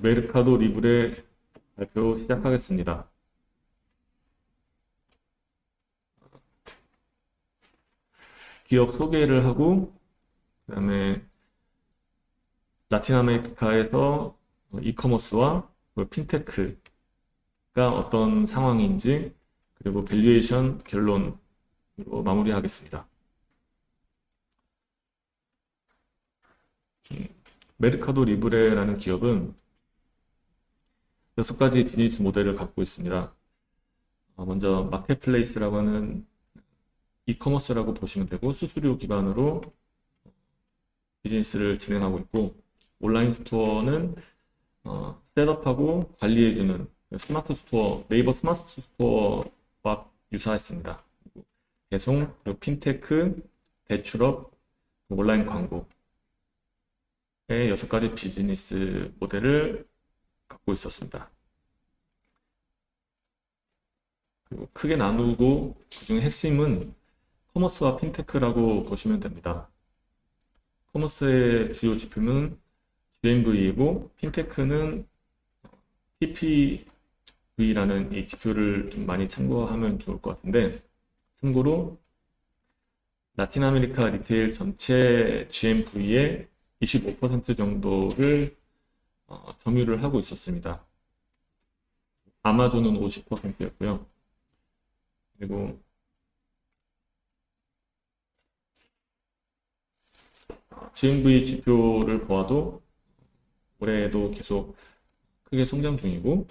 메르카도 리브레 발표 시작하겠습니다. 기업 소개를 하고, 그 다음에 라틴 아메리카에서 이커머스와 핀테크가 어떤 상황인지, 그리고 밸류에이션 결론으로 마무리하겠습니다. 메르카도 리브레라는 기업은 6가지 비즈니스 모델을 갖고 있습니다. 먼저 마켓플레이스라고 하는 이커머스라고 보시면 되고, 수수료 기반으로 비즈니스를 진행하고 있고, 온라인 스토어는 셋업하고 관리해주는 스마트 스토어, 네이버 스마트 스토어와 유사했습니다. 그리고 배송, 그리고 핀테크, 대출업, 온라인 광고의 6가지 비즈니스 모델을 갖고 있었습니다. 그리고 크게 나누고 그중에 핵심은 커머스와 핀테크라고 보시면 됩니다. 커머스의 주요 지표는 GMV이고, 핀테크는 TPV라는 이 지표를 좀 많이 참고하면 좋을 것 같은데, 참고로 라틴 아메리카 리테일 전체 GMV의 25% 정도를 점유를 하고 있었습니다. 아마존은 50%였고요. 그리고 GMV 지표를 보아도 올해도 계속 크게 성장 중이고,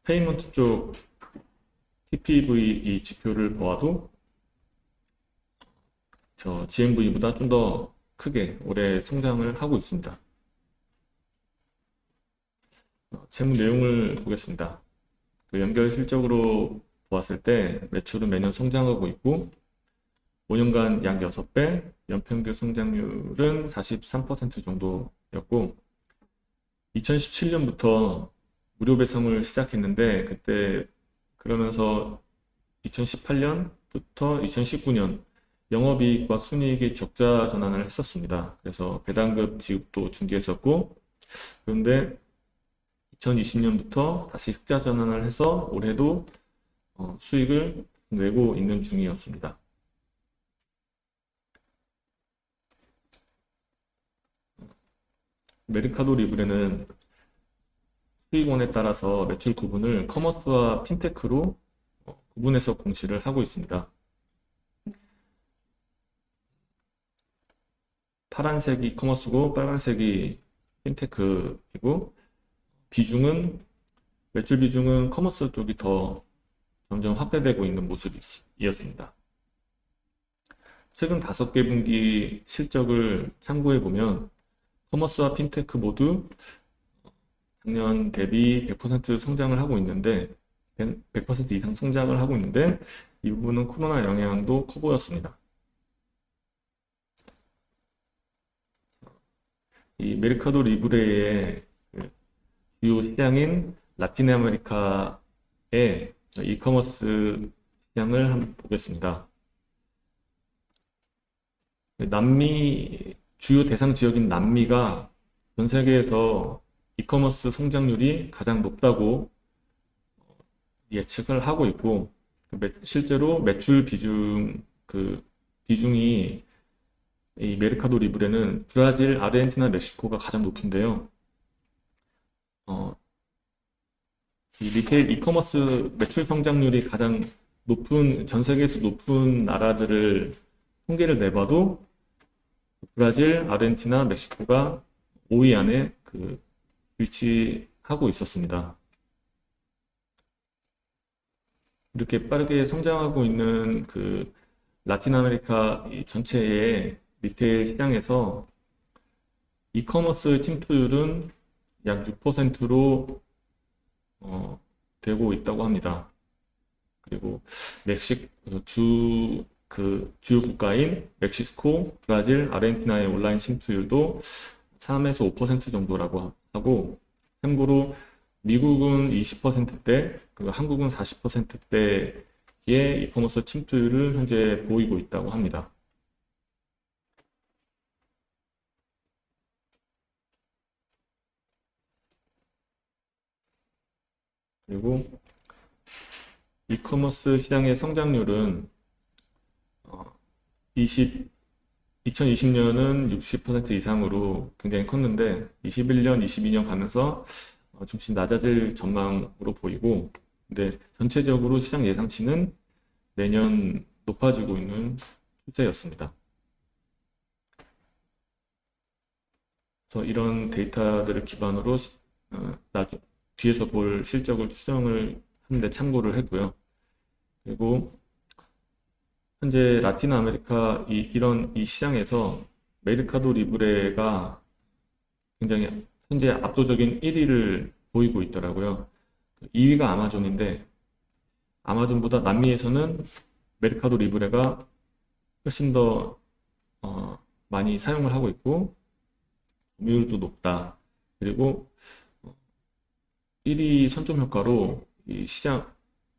페이먼트 쪽 TPV 이 지표를 보아도 저 GMV보다 좀 더 크게 올해 성장을 하고 있습니다. 재무 내용을 보겠습니다. 그 연결 실적으로 보았을 때 매출은 매년 성장하고 있고, 5년간 약 6배, 연평균 성장률은 43% 정도였고, 2017년부터 무료 배송을 시작했는데, 그러면서 2018년부터 2019년 영업이익과 순이익이 적자 전환을 했었습니다. 그래서 배당급 지급도 중지했었고, 그런데 2020년부터 다시 흑자 전환을 해서 올해도 수익을 내고 있는 중이었습니다. 메르카도 리브레는 수익원에 따라서 매출 구분을 커머스와 핀테크로 구분해서 공시를 하고 있습니다. 파란색이 커머스고 빨간색이 핀테크이고, 매출 비중은 커머스 쪽이 더 점점 확대되고 있는 모습이었습니다. 최근 5개 분기 실적을 참고해 보면 커머스와 핀테크 모두 작년 대비 100% 성장을 하고 있는데, 100% 이상 성장을 하고 있는데, 이 부분은 코로나 영향도 커 보였습니다. 이 메르카도 리브레의 주요 시장인 라틴 아메리카의 이커머스 시장을 한번 보겠습니다. 주요 대상 지역인 남미가 전 세계에서 이커머스 성장률이 가장 높다고 예측을 하고 있고, 실제로 매출 비중이 이 메르카도 리브레는 브라질, 아르헨티나, 멕시코가 가장 높은데요. 이 리테일 이커머스 매출 성장률이 가장 높은, 전 세계에서 높은 나라들을 통계를 내봐도 브라질, 아르헨티나, 멕시코가 5위 안에 위치하고 있었습니다. 이렇게 빠르게 성장하고 있는 라틴 아메리카 전체의 리테일 시장에서 이커머스 침투율은 약 6%로 되고 있다고 합니다. 그리고 주요 국가인 멕시코, 브라질, 아르헨티나의 온라인 침투율도 3에서 5% 정도라고 하고, 참고로 미국은 20%대, 한국은 40%대의 이커머스 침투율을 현재 보이고 있다고 합니다. 그리고 이커머스 시장의 성장률은 2020년은 60% 이상으로 굉장히 컸는데 21년, 22년 가면서 좀씩 낮아질 전망으로 보이고, 근데 전체적으로 시장 예상치는 매년 높아지고 있는 추세였습니다. 그래서 이런 데이터들을 기반으로 뒤에서 볼 실적을 추정을 하는데 참고를 했고요. 그리고 현재 라틴 아메리카 이런 이 시장에서 메르카도 리브레가 굉장히 현재 압도적인 1위를 보이고 있더라고요. 2위가 아마존인데 아마존보다 남미에서는 메르카도 리브레가 훨씬 더 많이 사용을 하고 있고 점유율도 높다. 그리고 1위 선점 효과로 이 시장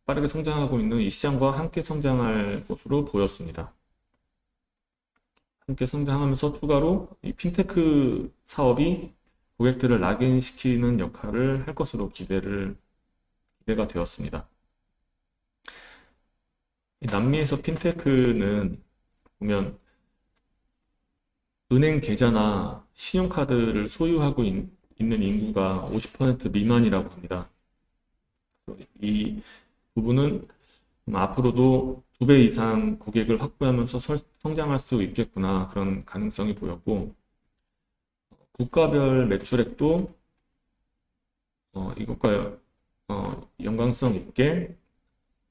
빠르게 성장하고 있는 이 시장과 함께 성장할 것으로 보였습니다. 함께 성장하면서 추가로 이 핀테크 사업이 고객들을 낙인시키는 역할을 할 것으로 기대가 되었습니다. 남미에서 핀테크는 보면 은행 계좌나 신용카드를 소유하고 있는 인구가 50% 미만이라고 합니다. 이 부분은 앞으로도 2배 이상 고객을 확보하면서 성장할 수 있겠구나, 그런 가능성이 보였고, 국가별 매출액도 이것과 연관성 있게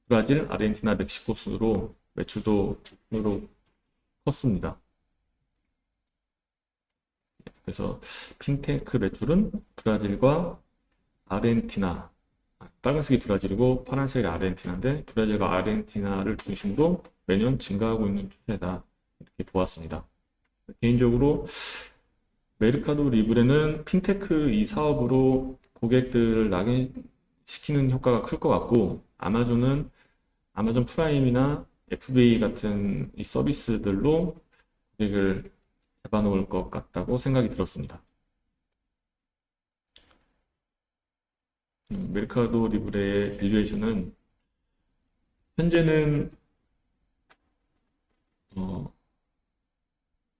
브라질, 아르헨티나, 멕시코 순으로 매출도 컸습니다. 그래서 핀테크 매출은 브라질과 아르헨티나, 빨간색이 브라질이고 파란색이 아르헨티나인데 브라질과 아르헨티나를 중심으로 매년 증가하고 있는 추세다, 이렇게 보았습니다. 개인적으로 메르카도 리브레는 핀테크 이 사업으로 고객들을 낙인시키는 효과가 클 것 같고, 아마존은 아마존 프라임이나 FBA 같은 이 서비스들로 고객을 잡아놓을 것 같다고 생각이 들었습니다. 메르카도 리브레의 밸류에이션은 현재는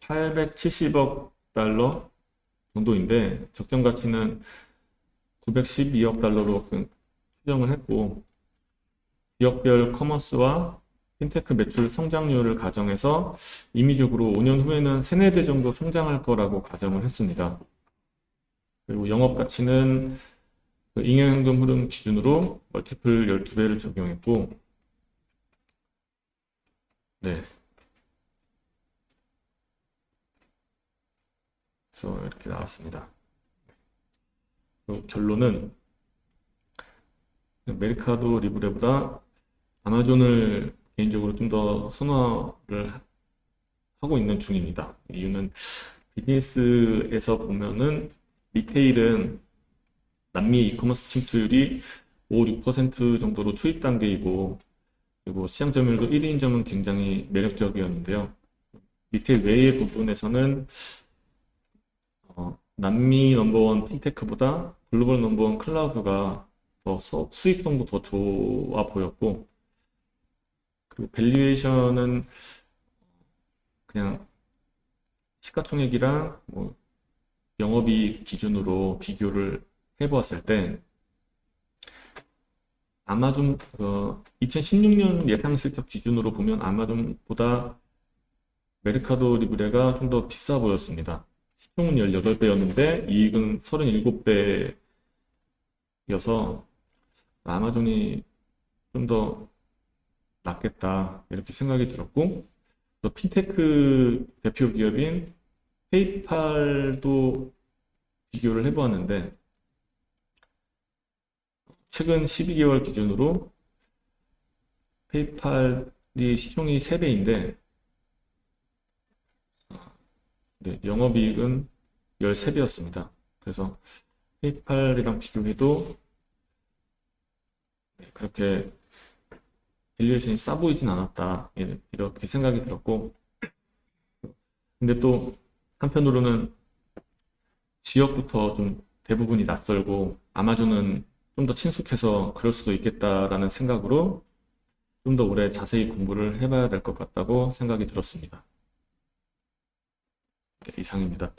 870억 달러 정도인데 적정 가치는 912억 달러로 추정을 했고, 지역별 커머스와 핀테크 매출 성장률을 가정해서 임의적으로 5년 후에는 3, 4배 정도 성장할 거라고 가정을 했습니다. 그리고 영업 가치는 잉여현금 흐름 기준으로 멀티플 12배를 적용했고, 네. 그래서 이렇게 나왔습니다. 결론은 메르카도 리브레보다 아마존을 개인적으로 좀 더 선호를 하고 있는 중입니다. 이유는 비즈니스에서 보면은 리테일은 남미 이커머스 침투율이 5, 6% 정도로 투입 단계이고, 그리고 시장 점유율도 1위인 점은 굉장히 매력적이었는데요. 리테일 외의 부분에서는 남미 넘버원 핀테크보다 글로벌 넘버원 클라우드가 더 수익성도 더 좋아 보였고, 그리고 밸류에이션은 그냥 시가총액이랑 영업이익 기준으로 비교를 해보았을 때 아마존 2016년 예상 실적 기준으로 보면 아마존보다 메르카도 리브레가 좀 더 비싸 보였습니다. 시총은 18배였는데 이익은 37배여서 아마존이 좀 더 낫겠다, 이렇게 생각이 들었고, 또 핀테크 대표 기업인 페이팔도 비교를 해보았는데 최근 12개월 기준으로 페이팔이 시총이 3배인데 네, 영업이익은 13배였습니다. 그래서 페이팔이랑 비교해도 그렇게 밸류에이션이 싸 보이진 않았다, 이렇게 생각이 들었고, 근데 또 한편으로는 지역부터 좀 대부분이 낯설고 아마존은 좀 더 친숙해서 그럴 수도 있겠다라는 생각으로 좀 더 오래 자세히 공부를 해봐야 될 것 같다고 생각이 들었습니다. 네, 이상입니다.